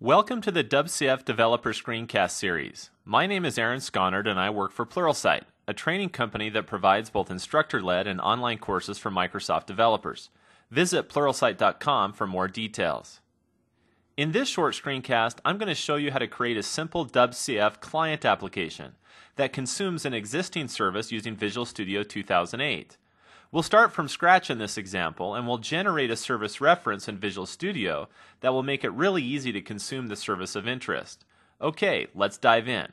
Welcome to the WCF Developer Screencast series. My name is Aaron Sconard and I work for Pluralsight, a training company that provides both instructor-led and online courses for Microsoft developers. Visit pluralsight.com for more details. In this short screencast, I'm going to show you how to create a simple WCF client application that consumes an existing service using Visual Studio 2008. We'll start from scratch in this example, and we'll generate a service reference in Visual Studio that will make it really easy to consume the service of interest. Okay, let's dive in.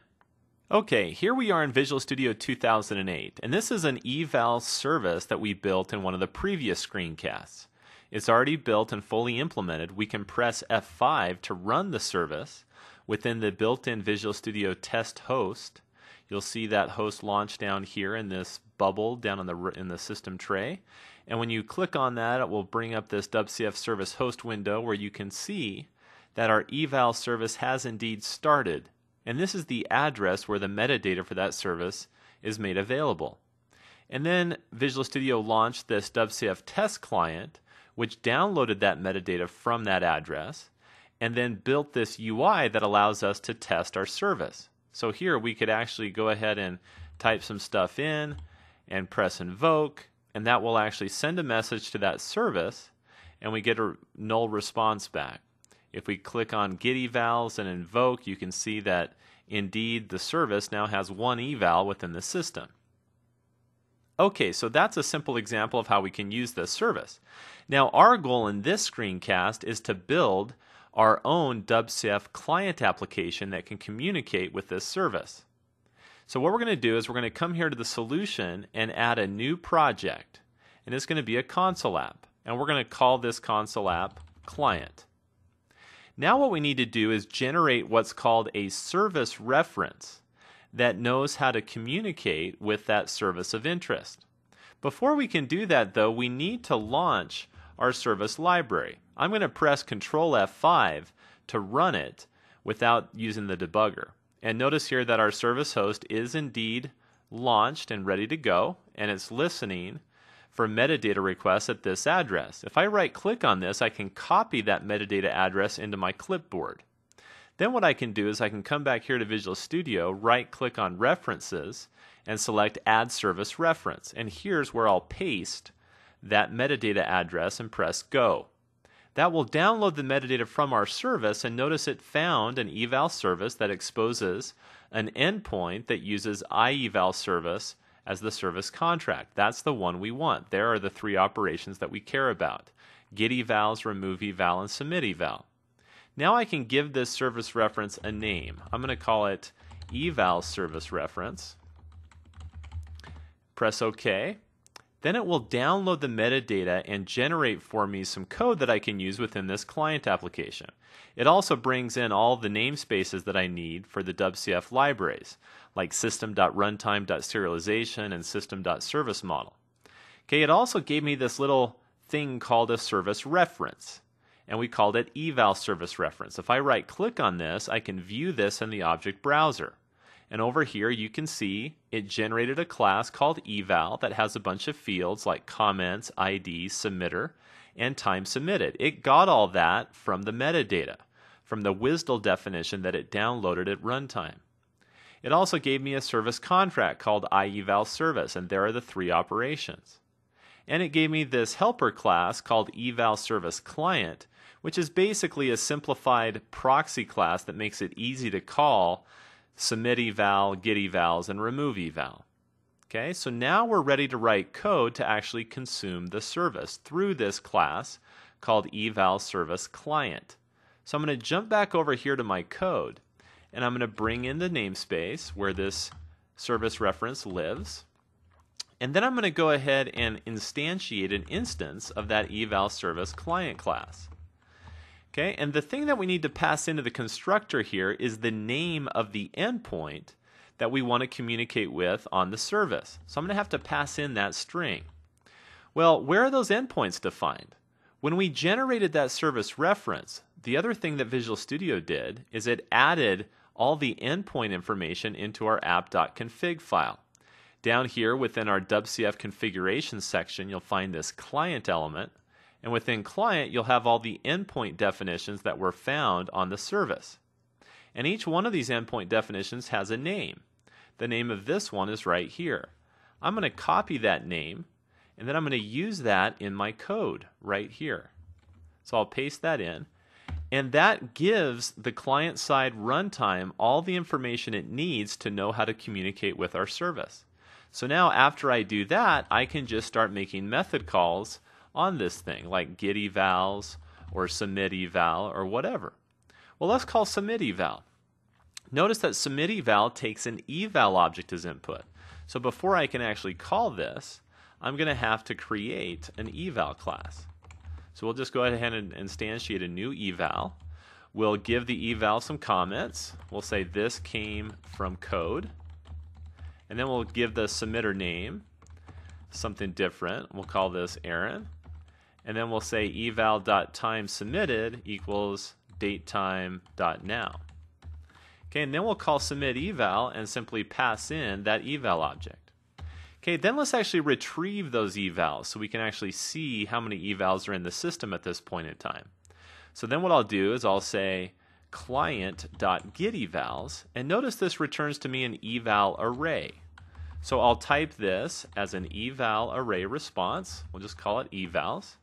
Okay, here we are in Visual Studio 2008, and this is an eval service that we built in one of the previous screencasts. It's already built and fully implemented. We can press F5 to run the service within the built-in Visual Studio test host. You'll see that host launch down here in this bubble down in the system tray. And when you click on that, it will bring up this WCF service host window where you can see that our eval service has indeed started. And this is the address where the metadata for that service is made available. And then Visual Studio launched this WCF test client, which downloaded that metadata from that address, and then built this UI that allows us to test our service. So here we could actually go ahead and type some stuff in and press invoke, and that will actually send a message to that service, and we get a null response back. If we click on get evals and invoke, you can see that indeed the service now has one eval within the system. Okay, so that's a simple example of how we can use this service. Now our goal in this screencast is to build our own WCF client application that can communicate with this service. So what we're going to do is we're going to come here to the solution and add a new project. And it's going to be a console app. And we're going to call this console app client. Now what we need to do is generate what's called a service reference that knows how to communicate with that service of interest. Before we can do that though, we need to launch our service library. I'm going to press Ctrl F5 to run it without using the debugger. And notice here that our service host is indeed launched and ready to go, and it's listening for metadata requests at this address. If I right click on this, I can copy that metadata address into my clipboard. Then what I can do is I can come back here to Visual Studio, right click on References, and select Add Service Reference. And here's where I'll paste that metadata address and press Go. That will download the metadata from our service, and notice it found an eval service that exposes an endpoint that uses evalService as the service contract. That's the one we want. There are the three operations that we care about: get evals, remove eval, and submit eval. Now I can give this service reference a name. I'm going to call it evalServiceReference. Press OK. Then it will download the metadata and generate for me some code that I can use within this client application. It also brings in all the namespaces that I need for the WCF libraries, like system.runtime.serialization and system.serviceModel. Okay, it also gave me this little thing called a service reference, and we called it evalServiceReference. If I right click on this, I can view this in the object browser. And over here you can see it generated a class called eval that has a bunch of fields like comments, ID, submitter, and time submitted. It got all that from the metadata, from the WSDL definition that it downloaded at runtime. It also gave me a service contract called evalService, and there are the three operations. And it gave me this helper class called evalServiceClient, which is basically a simplified proxy class that makes it easy to call submit eval, get evals, and remove eval. Okay, so now we're ready to write code to actually consume the service through this class called evalServiceClient. So I'm going to jump back over here to my code, and I'm going to bring in the namespace where this service reference lives. And then I'm going to go ahead and instantiate an instance of that evalServiceClient class. Okay, and the thing that we need to pass into the constructor here is the name of the endpoint that we want to communicate with on the service. So I'm going to have to pass in that string. Well, where are those endpoints defined? When we generated that service reference, the other thing that Visual Studio did is it added all the endpoint information into our app.config file. Down here within our WCF configuration section, you'll find this client element, And within client, you'll have all the endpoint definitions that were found on the service. And each one of these endpoint definitions has a name. The name of this one is right here. I'm going to copy that name, and then I'm going to use that in my code right here. So I'll paste that in, and that gives the client-side runtime all the information it needs to know how to communicate with our service. So now after I do that, I can just start making method calls on this thing, like getEvals or submitEval or whatever. Well, let's call submitEval. Notice that submitEval takes an eval object as input. So before I can actually call this, I'm going to have to create an eval class. So we'll just go ahead and instantiate a new eval. We'll give the eval some comments. We'll say this came from code. And then we'll give the submitter name something different. We'll call this Aaron. And then we'll say eval.timeSubmitted equals datetime.now. Okay, and then we'll call submitEval and simply pass in that eval object. Okay, then let's actually retrieve those evals so we can actually see how many evals are in the system at this point in time. So then what I'll do is I'll say client.getEvals, and notice this returns to me an eval array. So I'll type this as an eval array response. We'll just call it evals.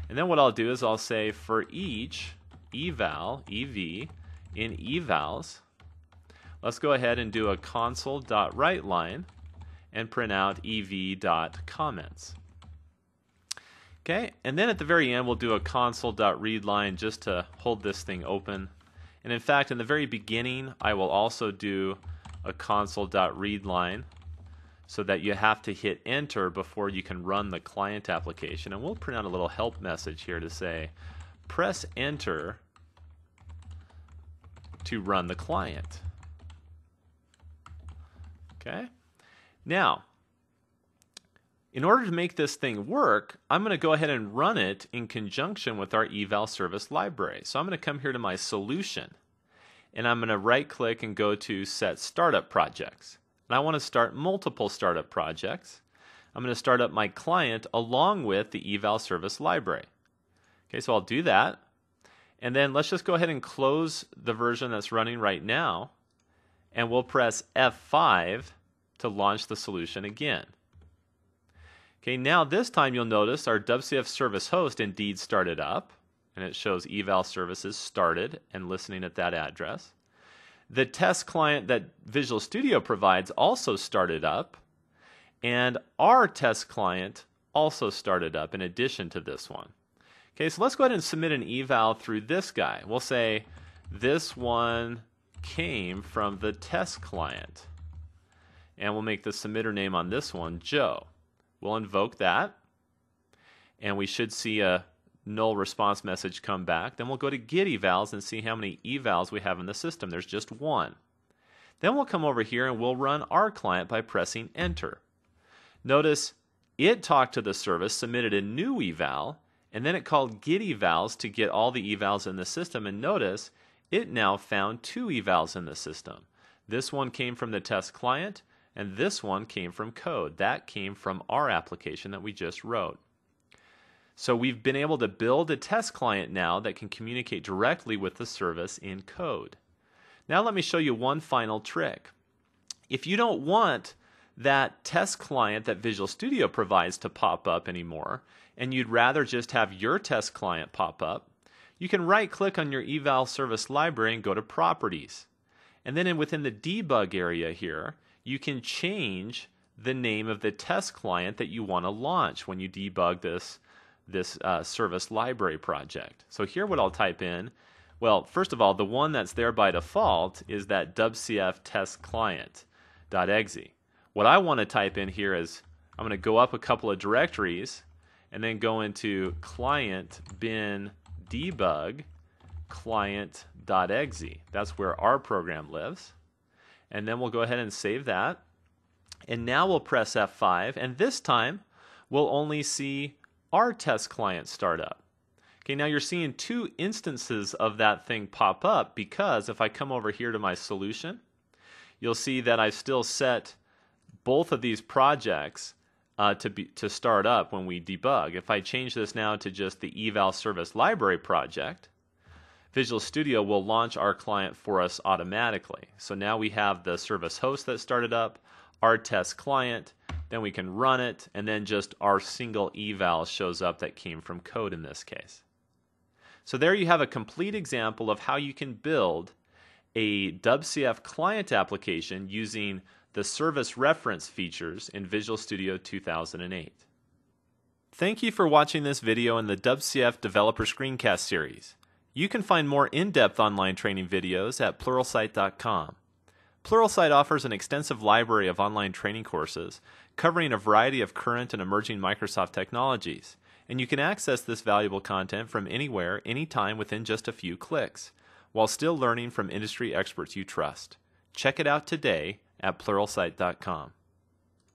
And then what I'll do is I'll say for each eval, ev, in evals, let's go ahead and do a console.writeLine and print out ev.comments. Okay, and then at the very end we'll do a console.readLine just to hold this thing open. And in fact, in the very beginning, I will also do a console.readLine so that you have to hit enter before you can run the client application. And we'll print out a little help message here to say, press enter to run the client. Okay. Now, in order to make this thing work, I'm going to go ahead and run it in conjunction with our eval service library. So I'm going to come here to my solution, and I'm going to right-click and go to Set Startup Projects. And I want to start multiple startup projects. I'm going to start up my client along with the eval service library. Okay, so I'll do that. And then let's just go ahead and close the version that's running right now, and we'll press F5 to launch the solution again. Okay, now this time you'll notice our WCF service host indeed started up, and it shows eval services started and listening at that address. The test client that Visual Studio provides also started up, and our test client also started up in addition to this one. Okay, so let's go ahead and submit an eval through this guy. We'll say this one came from the test client, and we'll make the submitter name on this one Joe. We'll invoke that, and we should see a null response message come back. Then we'll go to getEvals and see how many evals we have in the system. There's just one. Then we'll come over here and we'll run our client by pressing enter. Notice it talked to the service, submitted a new eval, and then it called getEvals to get all the evals in the system, and notice it now found two evals in the system. This one came from the test client, and this one came from code. That came from our application that we just wrote. So we've been able to build a test client now that can communicate directly with the service in code. Now let me show you one final trick. If you don't want that test client that Visual Studio provides to pop up anymore, and you'd rather just have your test client pop up, you can right-click on your eval service library and go to Properties. And then within the debug area here, you can change the name of the test client that you want to launch when you debug this service library project. So here what I'll type in, well, first of all, the one that's there by default is that WCF test client.exe. What I want to type in here is I'm going to go up a couple of directories and then go into client bin debug client.exe. That's where our program lives. And then we'll go ahead and save that. And now we'll press F5, and this time we'll only see our test client start up. Okay, now you're seeing two instances of that thing pop up because if I come over here to my solution, you'll see that I've still set both of these projects to start up when we debug. If I change this now to just the eval service library project, Visual Studio will launch our client for us automatically. So now we have the service host that started up, our test client, then we can run it, and then just our single eval shows up that came from code in this case. So there you have a complete example of how you can build a WCF client application using the service reference features in Visual Studio 2008. Thank you for watching this video in the WCF Developer Screencast series. You can find more in-depth online training videos at pluralsight.com. Pluralsight offers an extensive library of online training courses covering a variety of current and emerging Microsoft technologies, and you can access this valuable content from anywhere, anytime within just a few clicks, while still learning from industry experts you trust. Check it out today at pluralsight.com.